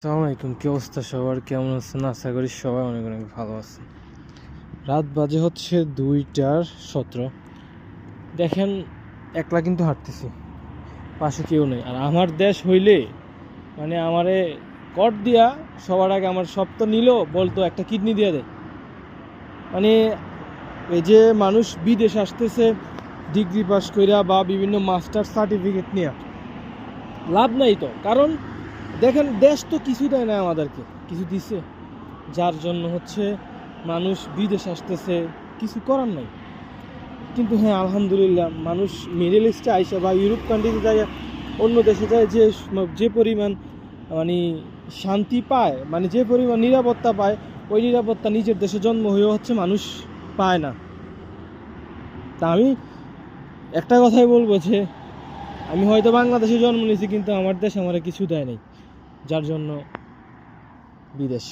আসসালামু আলাইকুম, কি অবস্থা সবার? কেমন আছেন? আশা করি সবাই অনেক অনেক ভালো আছে। রাত বাজে হচ্ছে 2:17। দেখেন, একলা কিন্তু হাঁটতেছি, পাশে কেউ নেই। আর আমার দেশ হইলে মানে আমারে কট দিয়া সবার আগে আমার সব তো নিল, বলতো একটা কিডনি দিয়ে দেয়। মানে এই যে মানুষ বিদেশ আসতেছে ডিগ্রি পাস কইরা বা বিভিন্ন মাস্টার সার্টিফিকেট নিয়ে, লাভ নাই তো। কারণ দেখেন, দেশ তো কিছু দেয় না আমাদেরকে, কিছু দিছে, যার জন্য হচ্ছে মানুষ বিদেশ আসতেছে, কিছু করার নাই। কিন্তু হ্যাঁ, আলহামদুলিল্লাহ, মানুষ মিডল ইস্টে আইসা বা ইউরোপ কান্ট্রিতে যায়, অন্য দেশে যায়, যে পরিমাণ মানে শান্তি পায়, মানে যে পরিমাণ নিরাপত্তা পায়, ওই নিরাপত্তা নিজের দেশে জন্ম হয়েও হচ্ছে মানুষ পায় না। তা আমি একটা কথাই বলবো যে আমি হয়তো বাংলাদেশে জন্ম নিয়েছি, কিন্তু আমার দেশ আমারে কিছু দেয় নাই, যার জন্য বিদেশ।